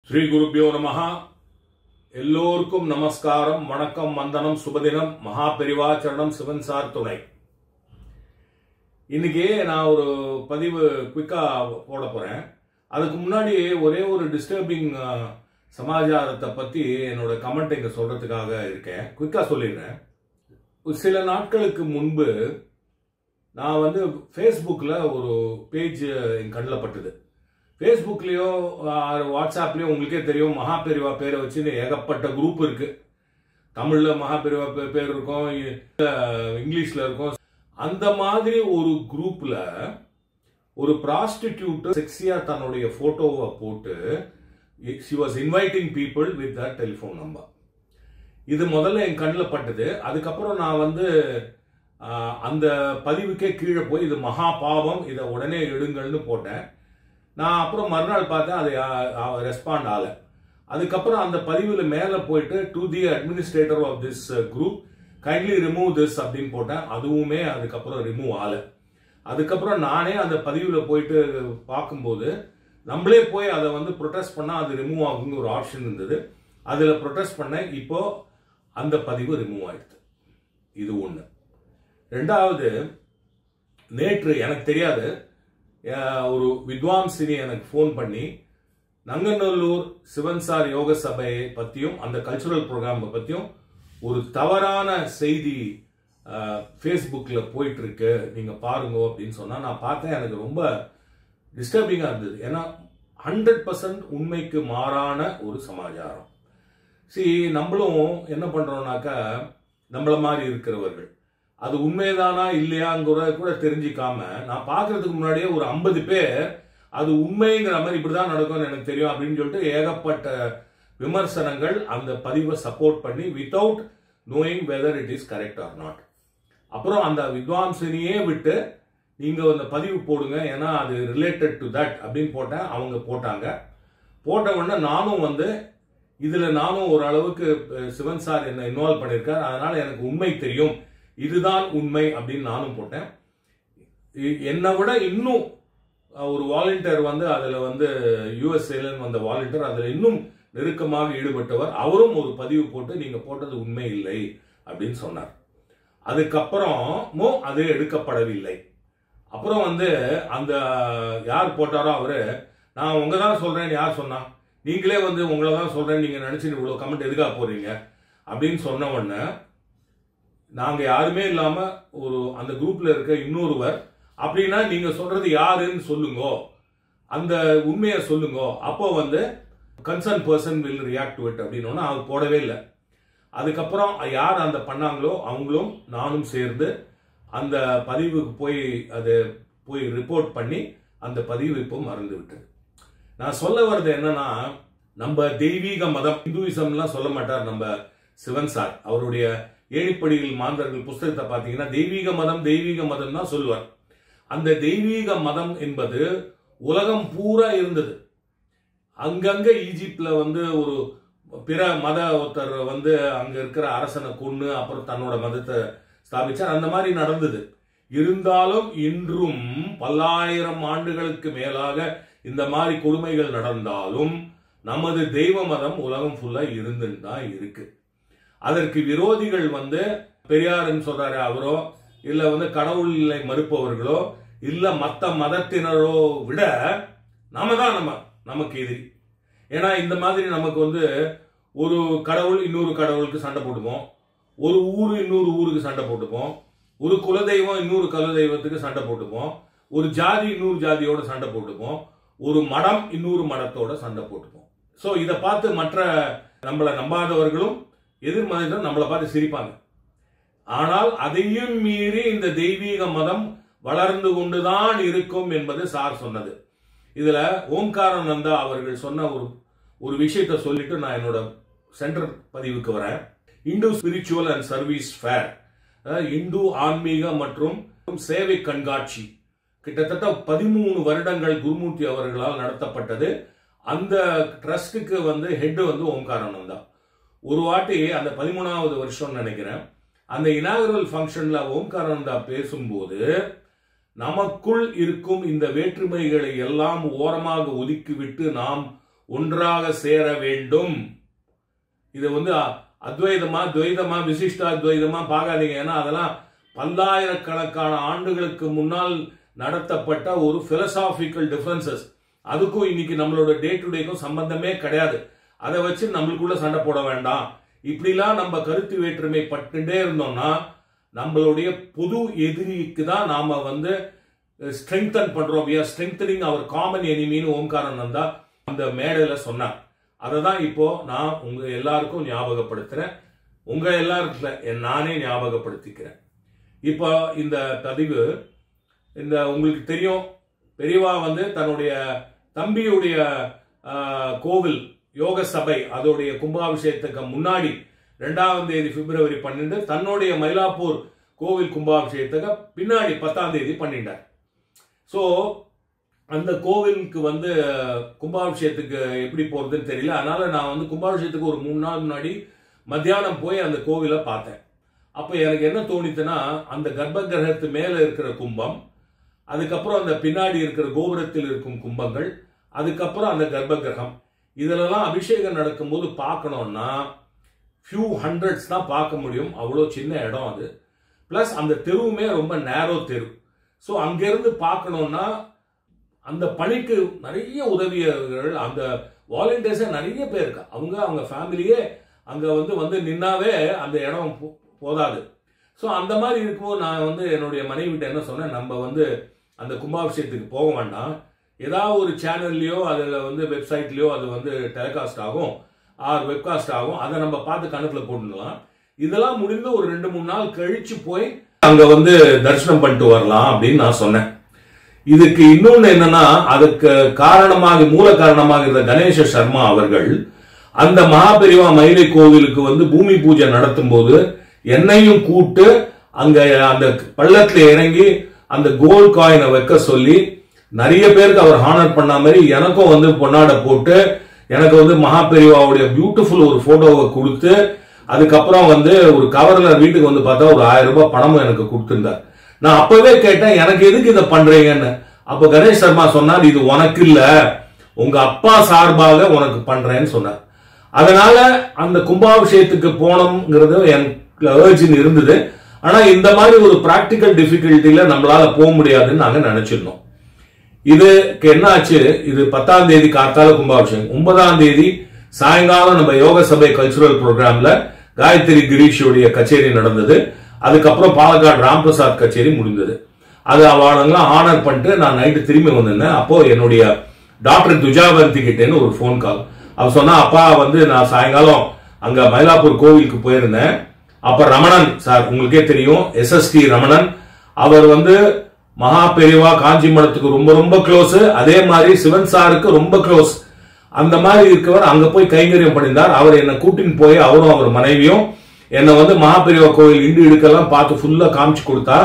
ஸ்ரீ குருபியோ நமஹ. எல்லோருக்கும் நமஸ்காரம், வணக்கம், வந்தனம், சுபதினம். மகா பெரிவாச்சரணம், சிவன் சார் துணை. இன்னைக்கு நான் ஒரு பதிவு குயிக்கா போட போறேன். அதுக்கு முன்னாடி ஒரே ஒரு டிஸ்டர்பிங் சமாச்சாரத்தை பத்தி என்னோட கமெண்ட் இங்க சொல்றதுக்காக இருக்கேன். குயிக்கா சொல்லிடுறேன். சில நாட்களுக்கு முன்பு நான் வந்து ஃபேஸ்புக்கில் ஒரு பேஜ் என் கண்ணில் பட்டுது. ஃபேஸ்புக்லேயோ வாட்ஸ்அப்லேயோ உங்களுக்கே தெரியும், மகாபெரிவா பேரை வச்சு ஏகப்பட்ட குரூப் இருக்கு. தமிழில் மகாபெரிவா பேர் இருக்கும், இங்கிலீஷில் இருக்கும். அந்த மாதிரி ஒரு குரூப்பில் ஒரு ப்ராஸ்டிடியூட் செக்ஸியாக தன்னுடைய ஃபோட்டோவை போட்டு she was inviting people with her telephone number. இது முதல்ல என் கண்ணில் பட்டது. அதுக்கப்புறம் நான் வந்து அந்த பதிவுக்கே கீழே போய் இது மகா பாவம், இதை உடனே எடுங்கள்னு போட்டேன். நான் அப்புறம் மறுநாள் பார்த்தேன், அது ரெஸ்பாண்ட் ஆகல. அதுக்கப்புறம் அந்த பதிவில் மேலே போயிட்டு to the administrator of this group kindly remove this அப்படின்னு போட்டேன். அதுவுமே அதுக்கப்புறம் ரிமூவ் ஆகல. அதுக்கப்புறம் நானே அந்த பதிவில் போயிட்டு பார்க்கும்போது நம்மளே போய் அதை வந்து ப்ரொடெஸ்ட் பண்ணால் அது ரிமூவ் ஆகுங்கிற ஒரு ஆப்ஷன் இருந்தது. அதில் ப்ரொடெஸ்ட் பண்ணேன். இப்போ அந்த பதிவு ரிமூவ் ஆயிடுது. இது ஒன்று. ரெண்டாவது, நேற்று எனக்கு தெரியாது, ஒரு வித்வாம்சினி எனக்கு ஃபோன் பண்ணி நங்கநல்லூர் சிவன் சார் யோக சபையை பற்றியும் அந்த கல்ச்சுரல் ப்ரோக்ராம் பற்றியும் ஒரு தவறான செய்தி ஃபேஸ்புக்கில் போயிட்டு இருக்கு, நீங்கள் பாருங்க அப்படின்னு சொன்னால் நான் பார்த்தேன். எனக்கு ரொம்ப டிஸ்டர்பிங்காக இருந்தது. ஏன்னா 100% உண்மைக்கு மாறான ஒரு சமாச்சாரம். நம்மளும் என்ன பண்ணுறோம்னாக்கா, நம்மள மாதிரி இருக்கிறவர்கள் அது உண்மைதானா இல்லையாங்கிற கூட தெரிஞ்சிக்காம நான் பார்க்கறதுக்கு முன்னாடியே ஒரு 50 பேர் அது உண்மைங்கிற மாதிரி இப்படிதான் நடக்கும்னு எனக்கு தெரியும் அப்படின்னு சொல்லிட்டு ஏகப்பட்ட விமர்சனங்கள் அந்த பதிவை சப்போர்ட் பண்ணி without knowing whether it is correct R not. அப்புறம் அந்த வித்வாம்சினியே விட்டு நீங்க அந்த பதிவு போடுங்க, ஏன்னா அது ரிலேட்டட் டு தட் அப்படின்னு போட்டேன். அவங்க போட்டாங்க. போட்ட உடனே நானும் வந்து இதுல நானும் ஒரு அளவுக்கு சிவன் சார் என்ன இன்வால்வ் பண்ணியிருக்கார், அதனால எனக்கு உண்மை தெரியும், இதுதான் உண்மை அப்படின்னு நானும் போட்டேன். என்னை விட இன்னும் ஒரு வாலண்டியர் வந்து அதில் வந்து யூஎஸ்ஏல வந்த வாலண்டியர் அதில் இன்னும் நெருக்கமாக ஈடுபட்டவர், அவரும் ஒரு பதிவு போட்டு நீங்கள் போட்டது உண்மை இல்லை அப்படின்னு சொன்னார். அதுக்கப்புறமும் அது எடுக்கப்படவில்லை. அப்புறம் வந்து அந்த யார் போட்டாரோ அவரு, நான் உங்க தான் சொல்றேன், யார் சொன்னா, நீங்களே வந்து உங்களை தான் சொல்றேன், நீங்க நினைச்சு இவ்வளவு கமெண்ட் எதுக்காக போறீங்க அப்படின்னு சொன்ன உடனே நாங்க யாருமே இல்லாம ஒரு அந்த குரூப்ல இருக்க இன்னொருவர், அப்படின்னா நீங்க சொல்றது யாருன்னு சொல்லுங்க, அந்த உண்மையை சொல்லுங்க, அப்போ வந்து concern person will react to it அப்படின்னு அது போடவே இல்லை. அதுக்கப்புறம் யார் அந்த பண்ணாங்களோ அவங்களும் நானும் சேர்ந்து அந்த பதிவுக்கு போய் ரிப்போர்ட் பண்ணி அந்த பதிவு இப்போ மறந்து விட்டது. நான் சொல்ல வர்றது என்னன்னா, நம்ம தெய்வீக மதம், இந்துயிசம்லாம் சொல்ல மாட்டார் நம்ம சிவன் சார். அவருடைய ஏணிப்படியில் மாந்தர்கள் புஸ்தகத்தை பார்த்தீங்கன்னா தெய்வீக மதம் தான் சொல்லுவார். அந்த தெய்வீக மதம் என்பது உலகம் பூரா இருந்தது. அங்கங்க ஈஜிப்ட்ல வந்து ஒரு பிற மத ஒருத்தர் வந்து அங்க இருக்கிற அரசனை கொன்னு அப்புறம் தன்னோட மதத்தை ஸ்தாபிச்சார். அந்த மாதிரி நடந்தது. இருந்தாலும் இன்றும் பல்லாயிரம் ஆண்டுகளுக்கு மேலாக இந்த மாதிரி கொடுமைகள் நடந்தாலும் நமது தெய்வ மதம் உலகம் ஃபுல்லா இருந்துன்னு தான் இருக்கு. அதற்கு விரோதிகள் வந்து பெரியார்னு சொல்றாரு அவரோ, இல்ல வந்து கடவுளை மறுப்பவர்களோ, இல்ல மத்த மதத்தினரோ விட நாம தான் நமக்கு எதிரி. ஏன்னா இந்த மாதிரி நமக்கு வந்து ஒரு கடவுள் இன்னொரு கடவுளுக்கு சண்டை போட்டுப்போம், ஒரு ஊரு இன்னொரு ஊருக்கு சண்டை போட்டுப்போம், ஒரு குலதெய்வம் இன்னொரு குலதெய்வத்துக்கு சண்டை போட்டுப்போம், ஒரு ஜாதி இன்னொரு ஜாதியோட சண்டை போட்டுப்போம், ஒரு மடம் இன்னொரு மடத்தோட சண்டை போட்டுப்போம். சோ இதை பார்த்து மற்ற நம்மளை நம்பாதவர்களும் எதிர்மதம் நம்மளை பார்த்து சிரிப்பாங்க. ஆனால் அதையும் மீறி இந்த தெய்வீக மதம் வளர்ந்து கொண்டுதான் இருக்கும் என்பது சார் சொன்னது. இதுல ஓம்காரானந்தா அவர்கள் சொன்ன ஒரு விஷயத்தை சொல்லிட்டு நான் என்னோட சென்டர் பதிவுக்கு வரேன். Hindu spiritual and service fair, Hindu ஆன்மீக மற்றும் சேவை கண்காட்சி கிட்டத்தட்ட 13 வருடங்கள் குருமூர்த்தி அவர்களால் நடத்தப்பட்டது. அந்த ட்ரஸ்டுக்கு வந்து ஹெட் வந்து ஓம்காரானந்தா. ஒரு வாட்டி அந்த 13வது வருஷம் நினைக்கிறேன், அந்த இனாகுரல் ஃபங்க்ஷன்ல ஓம்காரானந்தா பேசும்போது நமக்குள் இருக்கும் இந்த வேற்றுமைகளை எல்லாம் ஓரமாக ஒதுக்கிவிட்டு நாம் ஒன்றாக சேர வேண்டும். இது வந்து அத்வைதமா துவைதமா விசிஷ்டாத்வைதமா பார்க்காதீங்க. ஏன்னா அதெல்லாம் பல்லாயிரக்கணக்கான ஆண்டுகளுக்கு முன்னால் நடத்தப்பட்ட ஒரு பிலசாபிக்கல் டிஃபரன்சஸ். அதுக்கும் இன்னைக்கு நம்மளோட டே டு டேக்கும் சம்பந்தமே கிடையாது. அதை வச்சு நம்மளுக்குள்ள சண்டை போட வேண்டாம். இப்படிலாம் நம்ம கருத்து வேற்றுமை பட்டுட்டே இருந்தோம்னா நம்மளுடைய பொது எதிரிக்கு தான் நாம வந்து ஸ்ட்ரெங்தன் பண்றோம். we are strengthening our common enemy ன்னு ஓம்காரானந்தா அந்த மேடையில சொன்னார். அதை தான் இப்போ நான் உங்க எல்லாருக்கும் ஞாபகப்படுத்துறேன். உங்க எல்லாருக்கும் நானே ஞாபகப்படுத்திக்கிறேன். இப்போ இந்த பதிவு இந்த உங்களுக்கு தெரியும், பெரியவா வந்து தன்னுடைய தம்பியுடைய கோவில் யோக சபை அதோடைய கும்பாபிஷேகத்துக்கு முன்னாடி 2ஆம் தேதி பிப்ரவரி 12 தன்னுடைய மயிலாப்பூர் கோவில் கும்பாபிஷேகத்துக்கு பின்னாடி 10ஆம் தேதி பண்ணிட்டார். ஸோ அந்த கோவிலுக்கு வந்து கும்பாபிஷேகத்துக்கு எப்படி போறதுன்னு தெரியல. அதனால நான் வந்து கும்பாபிஷேகத்துக்கு ஒரு 3 நாள் முன்னாடி மத்தியானம் போய் அந்த கோவிலை பார்த்தேன். அப்போ எனக்கு என்ன தோணித்துன்னா, அந்த கர்ப்ப கிரகத்து மேல இருக்கிற கும்பம், அதுக்கப்புறம் அந்த பின்னாடி இருக்கிற கோபுரத்தில் இருக்கும் கும்பங்கள், அதுக்கப்புறம் அந்த கர்ப்ப கிரகம், இதெல்லாம் அபிஷேகம் நடக்கும்போது பார்க்கணும்னா ஃபியூ ஹண்ட்ரட்ஸ் தான் பார்க்க முடியும். அவ்வளோ சின்ன இடம் அது. பிளஸ் அந்த தெருவுமே ரொம்ப நேரோ தெரு. ஸோ அங்கிருந்து பார்க்கணும்னா அந்த பணிக்கு நிறைய உதவியவர்கள், அந்த வாலண்டியர்ஸே நிறைய பேர் இருக்கா. அவங்க ஃபேமிலியே அங்க வந்து நின்னாவே அந்த இடம் போதாது. ஸோ அந்த மாதிரி இருக்கும்போது நான் வந்து என்னுடைய மனைவிட்ட என்ன சொன்னேன், நம்ம வந்து அந்த கும்பாபிஷேகத்துக்கு போக வேண்டாம், ஏதாவது ஒரு சேனல்லையோ அதில் வந்து வெப்சைட்லையோ அது வந்து டெலிகாஸ்ட் ஆகும் வெப்காஸ்ட் ஆகும், அதை நம்ம பார்த்து கணக்கில் போட்டுடலாம். இதெல்லாம் முடிந்து ஒரு 2-3 நாள் கழிச்சு போய் அங்க வந்து தரிசனம் பண்ணிட்டு வரலாம் அப்படின்னு நான் சொன்னேன். இதுக்கு இன்னொன்னு என்னன்னா, அதுக்கு மூல காரணமாக இருந்த கணேச சர்மா அவர்கள் அந்த மகாபெரிவா மயிலை கோவிலுக்கு வந்து பூமி பூஜை நடத்தும் போது என்னையும் கூட்டு அங்க அந்த பள்ளத்துல இறங்கி அந்த கோல்ட் காயினை வைக்க சொல்லி நிறைய பேருக்கு அவர் ஹானர் பண்ண மாதிரி எனக்கும் வந்து பொன்னாடை போட்டு எனக்கு வந்து மகாபெரிவாவுடைய பியூட்டிஃபுல் ஒரு போட்டோவை கொடுத்து, அதுக்கப்புறம் வந்து ஒரு கவர்ல வீட்டுக்கு வந்து பார்த்தா ஒரு 1000 ரூபாய் பணமும் எனக்கு கொடுத்திருந்தார். நான் அப்பவே கேட்டேன், எனக்கு எதுக்கு இதை பண்றீங்கன்னு. அப்ப கணேஷ் சர்மா சொன்னார், இது உனக்கு இல்ல, உங்க அப்பா சார்பாக உனக்கு பண்றேன்னு சொன்னார். அதனால அந்த கும்பாபிஷேகத்துக்கு போனோம்ங்கிறது எனக்கு இருந்தது. ஆனா இந்த மாதிரி ஒரு பிராக்டிக்கல் டிஃபிகல்ட்டில நம்மளால போக முடியாதுன்னு நாங்க நினைச்சிருந்தோம். இதுக்கு என்ன ஆச்சு, இது 10ஆம் தேதி காத்தால கும்பாபிஷேகம், 9ஆம் தேதி சாயங்காலம் நம்ம யோக சபை கல்ச்சுரல் ப்ரோக்ராம்ல காயத்ரி கிரீஷோடைய கச்சேரி நடந்தது. அதுக்கப்புறம் பாலக்காடு ராம்பிரசாத் கச்சேரி முடிந்தது. அது அவங்களெல்லாம் ஆனர் பண்ணிட்டு நான் நைட்டு திரும்பி வந்திருந்தேன். அப்போ என்னுடைய டாக்டர் துஜாவந்தி கிட்டேன்னு ஒரு போன் கால். அவர் சொன்னா, அப்பா வந்து நான் சாயங்காலம் அங்க மயிலாப்பூர் கோவிலுக்கு போயிருந்தேன். அப்ப ரமணன் சார், உங்களுக்கே தெரியும், SST ரமணன், அவர் வந்து மகா பெரிவா காஞ்சி மடத்துக்கு ரொம்ப ரொம்ப க்ளோஸ். அதே மாதிரி சிவன் சாருக்கு ரொம்ப க்ளோஸ். அந்த மாதிரி இருக்கவர் அங்க போய் கைங்கரியம் பண்ணியிருந்தார். அவர் என்னை கூட்டின்னு போய் அவரும் அவர் மனைவியும் என்னை வந்து மகாபெரிவா கோவில் இண்டு இடுக்கெல்லாம் பார்த்து ஃபுல்லா காமிச்சு கொடுத்தா.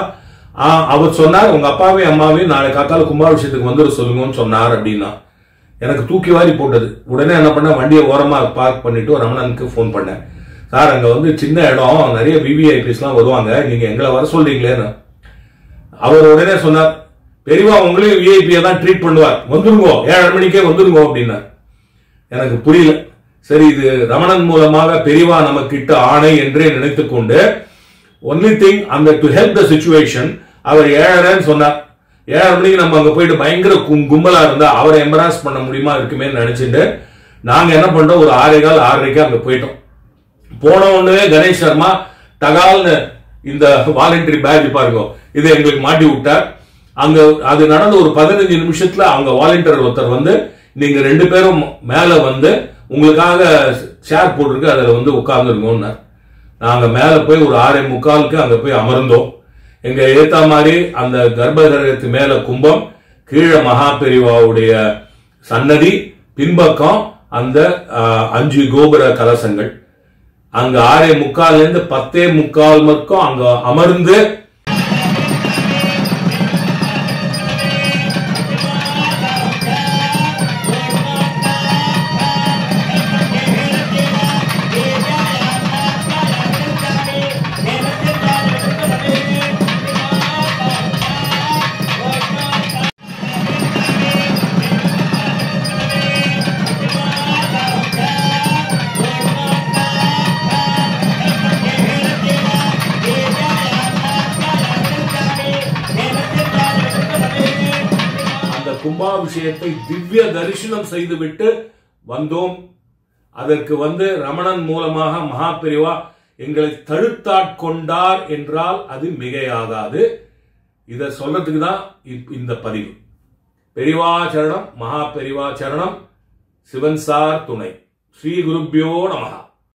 அவர் சொன்னார், உங்க அப்பாவையும் அம்மாவையும் நாளை காத்தால கும்பாபிஷேகத்துக்கு வந்துட சொல்லுங்கன்னு சொன்னார் அப்படின்னா எனக்கு தூக்கி வாரி போட்டது. உடனே என்ன பண்ண, வண்டியை ஓரமா பார்க் பண்ணிட்டு ரமணனுக்கு போன் பண்ணேன். சார், அங்க வந்து சின்ன இடம், நிறைய VVIPs எல்லாம் வருவாங்க, நீங்க எங்களை வர சொல்றீங்களேன்னு. அவர் உடனே சொன்னார், பெரியவா உங்களையும் விஐபியை தான் ட்ரீட் பண்ணுவார், வந்துருங்கோ, 7:30 மணிக்கே வந்துருங்கோ அப்படின்னார். எனக்கு புரியல. சரி, இது ரமணன் மூலமாக பெரியவா நமக்கு இட்ட ஆணை என்றே நினைத்துக் கொண்டு ஒன்லி திங், அந்த டு ஹெல்ப் த சிச்சுவேஷன் அவர் 7:30 சொன்னார். 7:30 மணிக்கு நம்ம அங்க போயிட்டு பயங்கர கும்பலா இருந்தா அவரை எம்பராஸ் பண்ண முடியுமா இருக்குமே நினைச்சிட்டு நாங்க என்ன பண்றோம், ஒரு 6:15 அங்க போயிட்டோம். போன உடனே கணேஷ் சர்மா டகால்னு இந்த வாலண்டரி பேட்ஜ் பாருங்க, இதை எங்களுக்கு மாட்டி விட்டார். அங்க அது நடந்த ஒரு 15 நிமிஷத்துல அவங்க வாலண்டியர் ஒருத்தர் வந்து, நீங்க 2 பேரும் மேல வந்து உங்களுக்காக சேர் போட்டிருக்கு, அதுல வந்து உட்கார்ந்துருங்க. நாங்க மேல போய் ஒரு 6:45 அங்க போய் அமர்ந்தோம். எங்க ஏத்த மாதிரி அந்த கர்ப்பகிரகத்து மேல கும்பம், கீழே மகாபெரிவாவுடைய சன்னதி, பின்பக்கம் அந்த 5 கோபுர கலசங்கள். அங்க 6:45 10:45 மட்டும் அங்க அமர்ந்து கும்பாபிஷேகத்தை திவ்ய தரிசனம் செய்துவிட்டு வந்தோம். அதற்கு ரமணன் மூலமாக மகா பெரிவா எங்களை தடுத்தாட்கொண்டார் என்றால் அது மிகையாகாது. இதை சொல்றதுக்கு தான் இந்த பதிவு. பெரிவா சரணம், மகா பெரிவா சரணம், சிவன் சார் துணை. ஸ்ரீ குருப்யோ நமஹ.